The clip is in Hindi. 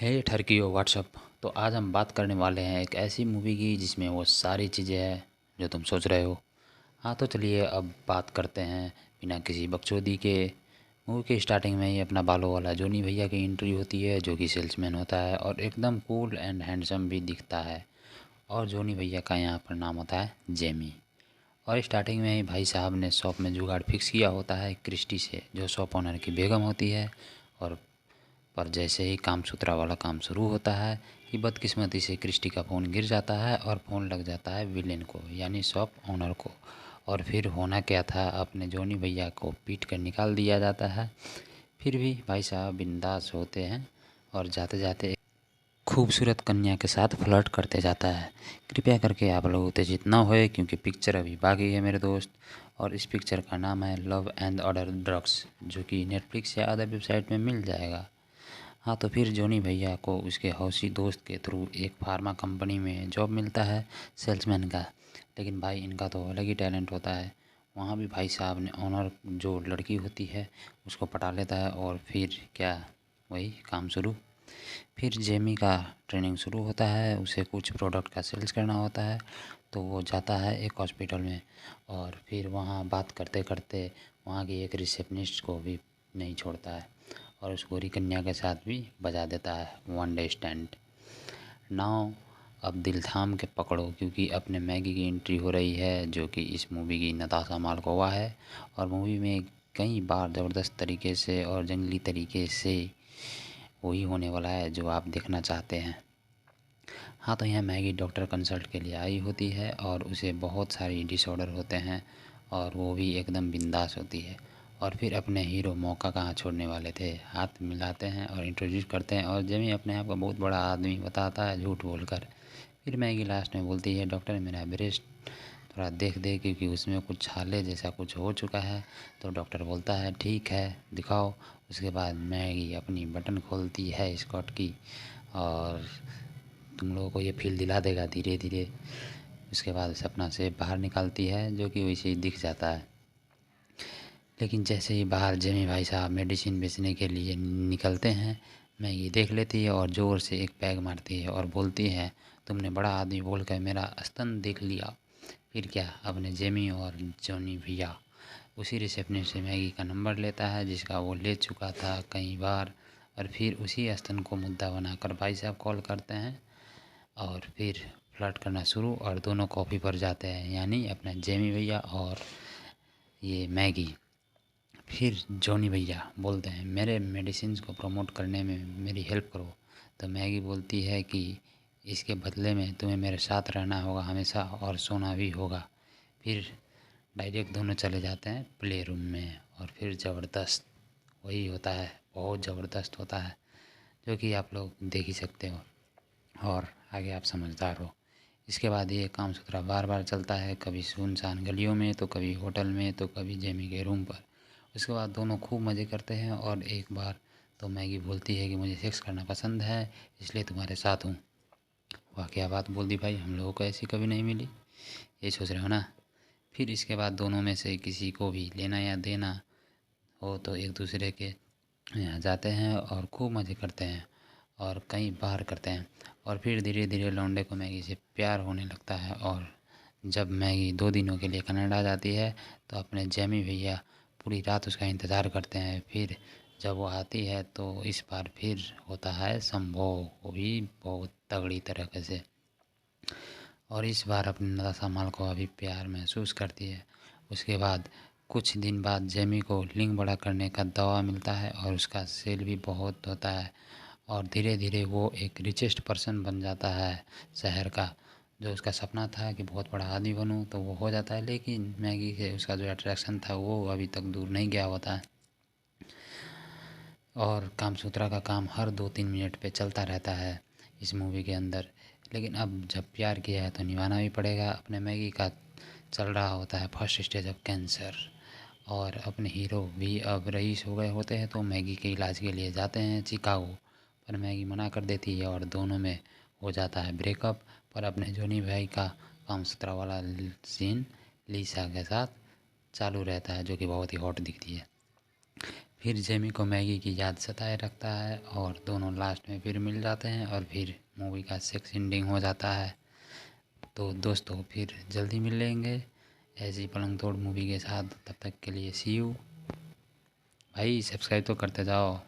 हे ठरकियो व्हाट्सअप। तो आज हम बात करने वाले हैं एक ऐसी मूवी की जिसमें वो सारी चीज़ें हैं जो तुम सोच रहे हो। हाँ तो चलिए अब बात करते हैं बिना किसी बकचोदी के। मूवी के स्टार्टिंग में ही अपना बालों वाला जोनी भैया की एंट्री होती है जो कि सेल्समैन होता है और एकदम कूल एंड हैंडसम भी दिखता है। और जोनी भैया का यहाँ पर नाम होता है जेमी। और स्टार्टिंग में ही भाई साहब ने शॉप में जुगाड़ फिक्स किया होता है क्रिस्टी से जो शॉप ओनर की बेगम होती है। और पर जैसे ही काम सुथरा वाला काम शुरू होता है कि बदकिस्मती से क्रिस्टी का फ़ोन गिर जाता है और फ़ोन लग जाता है विलेन को यानी शॉप ओनर को। और फिर होना क्या था, अपने जोनी भैया को पीट कर निकाल दिया जाता है। फिर भी भाई साहब बिंदास होते हैं और जाते जाते एक खूबसूरत कन्या के साथ फ्लर्ट करते जाता है। कृपया करके आप लोग उत्तेजित ना होए क्योंकि पिक्चर अभी बाकी है मेरे दोस्त। और इस पिक्चर का नाम है लव एंड अदर ड्रग्स जो कि नेटफ्लिक्स या अदर वेबसाइट में मिल जाएगा। हाँ तो फिर जोनी भैया को उसके हौसी दोस्त के थ्रू एक फार्मा कंपनी में जॉब मिलता है सेल्समैन का। लेकिन भाई इनका तो अलग ही टैलेंट होता है। वहाँ भी भाई साहब ने ऑनर जो लड़की होती है उसको पटा लेता है और फिर क्या, वही काम शुरू। फिर जेमी का ट्रेनिंग शुरू होता है, उसे कुछ प्रोडक्ट का सेल्स करना होता है। तो वो जाता है एक हॉस्पिटल में और फिर वहाँ बात करते करते वहाँ की एक रिसेप्शनिस्ट को भी नहीं छोड़ता है और उस गोरी कन्या के साथ भी बजा देता है वन डे स्टैंड। नाउ अब दिल थाम के पकड़ो क्योंकि अपने मैगी की एंट्री हो रही है जो कि इस मूवी की नताशा मालकोवा है। और मूवी में कई बार ज़बरदस्त तरीके से और जंगली तरीके से वही होने वाला है जो आप देखना चाहते हैं। हाँ तो यहाँ मैगी डॉक्टर कंसल्ट के लिए आई होती है और उसे बहुत सारी डिसऑर्डर होते हैं और वो भी एकदम बिंदास होती है। और फिर अपने हीरो मौका कहाँ छोड़ने वाले थे, हाथ मिलाते हैं और इंट्रोड्यूस करते हैं और जेमी अपने आप को बहुत बड़ा आदमी बताता है झूठ बोलकर। फिर मैगी लास्ट में बोलती है डॉक्टर मेरा ब्रेस्ट थोड़ा देख दे क्योंकि उसमें कुछ छाले जैसा कुछ हो चुका है। तो डॉक्टर बोलता है ठीक है दिखाओ। उसके बाद मैगी अपनी बटन खोलती है स्कर्ट की और तुम लोगों को ये फील दिला देगा धीरे धीरे। उसके बाद सपना से बाहर निकालती है जो कि वैसे ही दिख जाता है। लेकिन जैसे ही बाहर जेमी भाई साहब मेडिसिन बेचने के लिए निकलते हैं, मैगी देख लेती है और ज़ोर से एक पैग मारती है और बोलती है तुमने बड़ा आदमी बोलकर मेरा स्तन देख लिया। फिर क्या, अपने जेमी और जॉनी भैया उसी रिसेप्शनिस्ट से मैगी का नंबर लेता है जिसका वो ले चुका था कई बार। और फिर उसी स्तन को मुद्दा बनाकर भाई साहब कॉल करते हैं और फिर फ्लर्ट करना शुरू और दोनों कॉफ़ी पर जाते हैं यानी अपना जेमी भैया और ये मैगी। फिर जॉनी भैया बोलते हैं मेरे मेडिसिन को प्रमोट करने में मेरी हेल्प करो। तो मैगी बोलती है कि इसके बदले में तुम्हें मेरे साथ रहना होगा हमेशा और सोना भी होगा। फिर डायरेक्ट दोनों चले जाते हैं प्ले रूम में और फिर ज़बरदस्त वही होता है, बहुत ज़बरदस्त होता है जो कि आप लोग देख ही सकते हो और आगे आप समझदार हो। इसके बाद ये काम सुथरा बार बार चलता है, कभी सुनसान गलियों में तो कभी होटल में तो कभी जेमी के रूम पर। उसके बाद दोनों खूब मज़े करते हैं और एक बार तो मैगी बोलती है कि मुझे सेक्स करना पसंद है इसलिए तुम्हारे साथ हूँ। वाह क्या बात बोल दी भाई, हम लोगों को ऐसी कभी नहीं मिली, ये सोच रहे हो ना। फिर इसके बाद दोनों में से किसी को भी लेना या देना हो तो एक दूसरे के यहाँ जाते हैं और खूब मज़े करते हैं और कई बार करते हैं। और फिर धीरे धीरे लौंडे को मैगी से प्यार होने लगता है और जब मैगी 2 दिनों के लिए कनाडा जाती है तो अपने जेमी भैया पूरी रात उसका इंतज़ार करते हैं। फिर जब वो आती है तो इस बार फिर होता है संभोग, वो भी बहुत तगड़ी तरीके से। और इस बार अपनी नताशा माल को अभी प्यार महसूस करती है। उसके बाद कुछ दिन बाद जेमी को लिंग बड़ा करने का दवा मिलता है और उसका सेल भी बहुत होता है और धीरे धीरे वो एक रिचेस्ट पर्सन बन जाता है शहर का। जो उसका सपना था कि बहुत बड़ा आदमी बनूं तो वो हो जाता है, लेकिन मैगी से उसका जो अट्रैक्शन था वो अभी तक दूर नहीं गया होता है। और कामसूत्रा का काम हर 2-3 मिनट पे चलता रहता है इस मूवी के अंदर। लेकिन अब जब प्यार किया है तो निभाना भी पड़ेगा। अपने मैगी का चल रहा होता है फर्स्ट स्टेज ऑफ कैंसर और अपने हीरो भी अब रईस हो गए होते हैं तो मैगी के इलाज के लिए जाते हैं चिकागो। पर मैगी मना कर देती है और दोनों में हो जाता है ब्रेकअप। पर अपने जोनी भाई का कामसूत्रा वाला सीन लीसा के साथ चालू रहता है जो कि बहुत ही हॉट दिखती है। फिर जेमी को मैगी की याद सताए रखता है और दोनों लास्ट में फिर मिल जाते हैं और फिर मूवी का सेक्स एंडिंग हो जाता है। तो दोस्तों फिर जल्दी मिल लेंगे ऐसी पलंग तोड़ मूवी के साथ। तब तक के लिए सी यू। भाई सब्सक्राइब तो करते जाओ।